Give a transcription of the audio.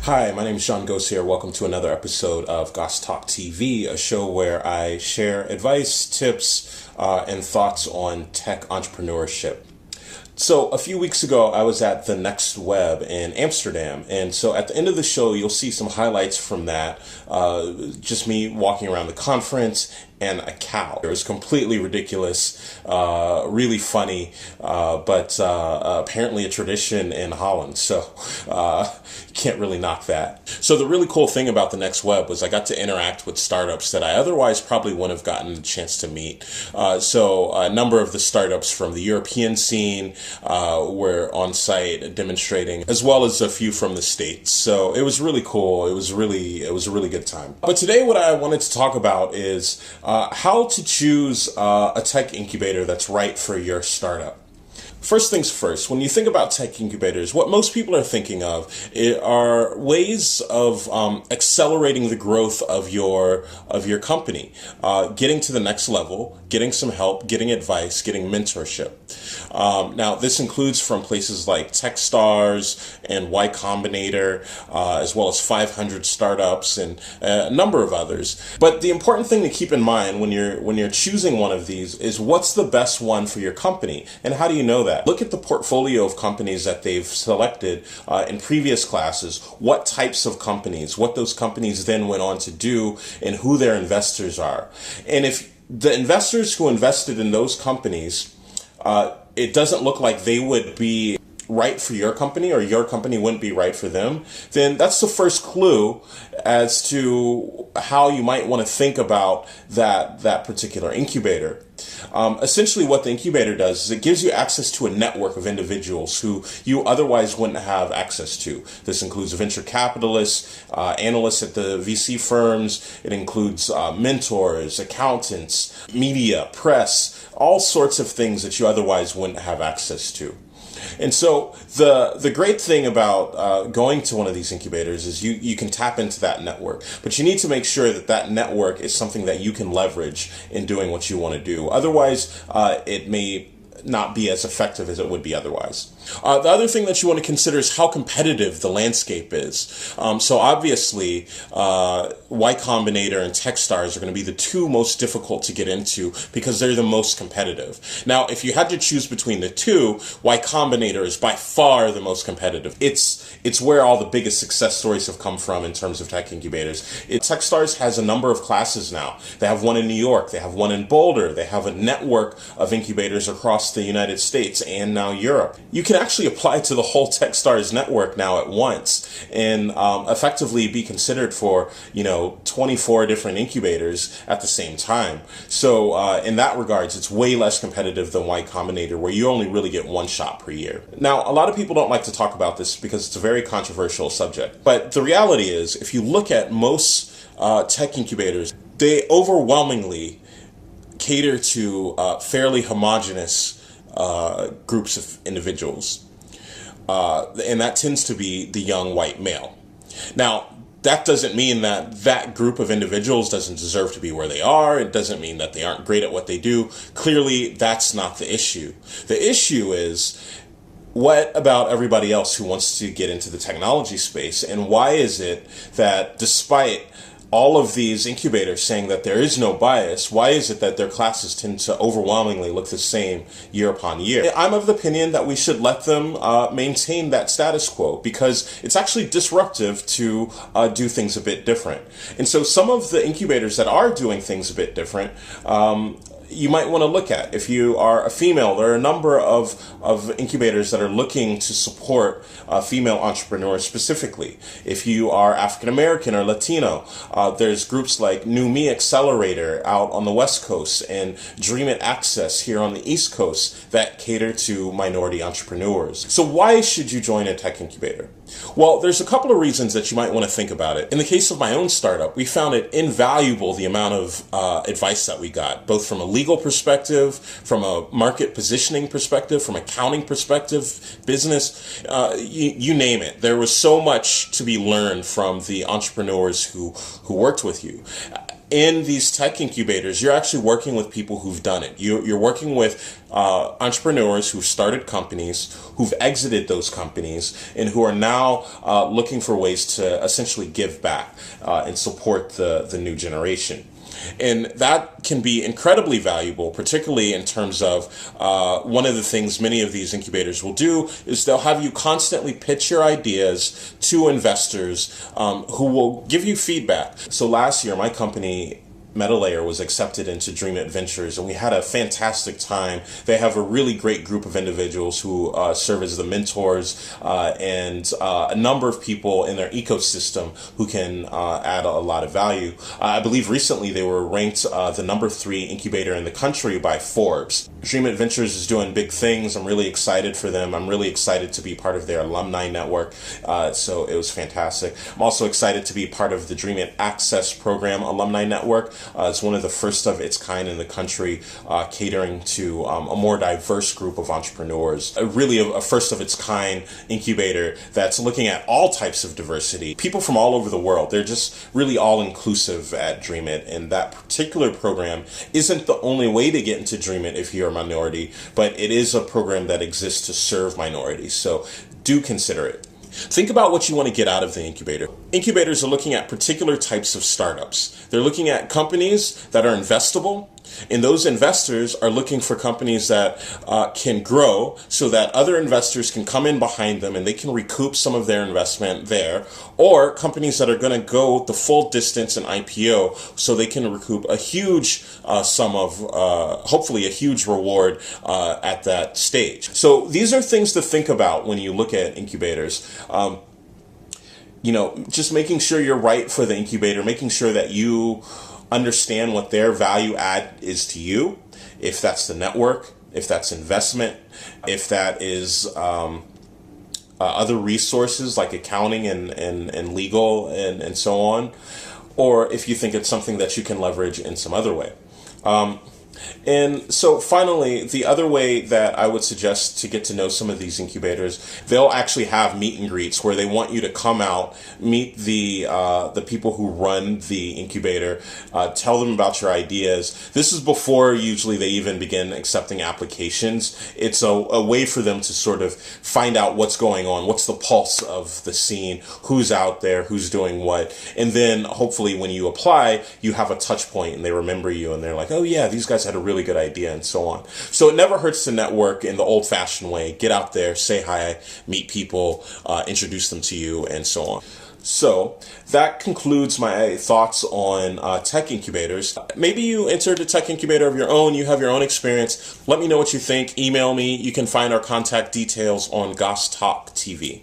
Hi, my name is Sean Gose here. Welcome to another episode of Goss Talk TV, a show where I share advice, tips, and thoughts on tech entrepreneurship. So a few weeks ago, I was at TheNextWeb in Amsterdam. And so at the end of the show, you'll see some highlights from that. Just me walking around the conference and a cow. It was completely ridiculous, really funny, but apparently a tradition in Holland. So you can't really knock that. So the really cool thing about the NextWeb was I got to interact with startups that I otherwise probably wouldn't have gotten the chance to meet. So a number of the startups from the European scene were on site demonstrating, as well as a few from the States. So it was really cool. It was a really good time. But today what I wanted to talk about is how to choose a tech incubator that's right for your startup. First things first, when you think about tech incubators, what most people are thinking of are ways of accelerating the growth of your company, getting to the next level, getting some help, getting advice, getting mentorship. Now, this includes from places like TechStars and YCombinator, as well as 500 startups and a number of others. But the important thing to keep in mind when you're choosing one of these is what's the best one for your company, and how do you know that? Look at the portfolio of companies that they've selected in previous classes, what types of companies, what those companies then went on to do, and who their investors are. And if the investors who invested in those companies, it doesn't look like they would be right for your company, or your company wouldn't be right for them, then that's the first clue as to how you might want to think about that particular incubator. Essentially what the incubator does is it gives you access to a network of individuals who you otherwise wouldn't have access to. This includes venture capitalists, analysts at the VC firms. It includes mentors, accountants, media, press, all sorts of things that you otherwise wouldn't have access to. And so the great thing about going to one of these incubators is you can tap into that network, but you need to make sure that network is something that you can leverage in doing what you want to do. Otherwise, it may not be as effective as it would be otherwise. The other thing that you want to consider is how competitive the landscape is. So obviously, YCombinator and TechStars are going to be the two most difficult to get into because they're the most competitive. Now, if you had to choose between the two, YCombinator is by far the most competitive. It's where all the biggest success stories have come from in terms of tech incubators. TechStars has a number of classes now. They have one in New York. They have one in Boulder. They have a network of incubators across the United States and now Europe. You can actually apply to the whole TechStars network now at once and effectively be considered for 24 different incubators at the same time. So in that regards, it's way less competitive than YCombinator, where you only really get one shot per year. Now, a lot of people don't like to talk about this because it's a very controversial subject. But the reality is, if you look at most tech incubators, they overwhelmingly cater to fairly homogenous groups of individuals. And that tends to be the young white male. Now, that doesn't mean that group of individuals doesn't deserve to be where they are. It doesn't mean that they aren't great at what they do. Clearly, that's not the issue. The issue is, what about everybody else who wants to get into the technology space? And why is it that despite all of these incubators saying that there is no bias, why is it that their classes tend to overwhelmingly look the same year upon year? I'm of the opinion that we should let them maintain that status quo, because it's actually disruptive to do things a bit different. And so some of the incubators that are doing things a bit different, you might want to look at. If you are a female, there are a number of incubators that are looking to support female entrepreneurs specifically. If you are African American or Latino, there's groups like NewME Accelerator out on the West Coast and DreamIt Access here on the East Coast that cater to minority entrepreneurs. So why should you join a tech incubator? Well, there's a couple of reasons that you might want to think about it. In the case of my own startup, we found it invaluable, the amount of advice that we got, both from a legal perspective, from a market positioning perspective, from accounting perspective, business, you name it. There was so much to be learned from the entrepreneurs who worked with you. in these tech incubators, you're actually working with people who've done it. You're working with entrepreneurs who've started companies, who've exited those companies, and who are now looking for ways to essentially give back and support the new generation. And that can be incredibly valuable, particularly in terms of one of the things many of these incubators will do is they'll have you constantly pitch your ideas to investors who will give you feedback. So last year, my company, MetaLayer, was accepted into DreamIt Ventures, and we had a fantastic time. They have a really great group of individuals who serve as the mentors and a number of people in their ecosystem who can add a lot of value. I believe recently they were ranked the #3 incubator in the country by Forbes. DreamIt Ventures is doing big things. I'm really excited for them. I'm really excited to be part of their alumni network. So it was fantastic. I'm also excited to be part of the DreamIt Access program alumni network. It's one of the first of its kind in the country, catering to a more diverse group of entrepreneurs. Really a first of its kind incubator that's looking at all types of diversity. People from all over the world. They're just really all inclusive at DreamIt, and that particular program isn't the only way to get into DreamIt if you're a minority, but it is a program that exists to serve minorities. So do consider it. Think about what you want to get out of the incubator. Incubators are looking at particular types of startups. They're looking at companies that are investable, and those investors are looking for companies that can grow so that other investors can come in behind them and they can recoup some of their investment there, or companies that are going to go the full distance in IPO so they can recoup a huge sum of, hopefully a huge reward at that stage. So these are things to think about when you look at incubators. Just making sure you're right for the incubator, making sure that you understand what their value add is to you, if that's the network, if that's investment, if that is other resources like accounting and legal and so on, or if you think it's something that you can leverage in some other way. And so finally, the other way that I would suggest to get to know some of these incubators, they'll actually have meet and greets where they want you to come out, meet the people who run the incubator, tell them about your ideas. This is before usually they even begin accepting applications. It's a way for them to sort of find out what's going on, what's the pulse of the scene, who's out there, who's doing what. And then hopefully when you apply, you have a touch point and they remember you and they're like, oh yeah, these guys had a really good idea and so on. So it never hurts to network in the old-fashioned way. Get out there, say hi, meet people, introduce them to you, and so on. So that concludes my thoughts on tech incubators. Maybe you entered a tech incubator of your own. You have your own experience. Let me know what you think. Email me. You can find our contact details on Goss Talk TV.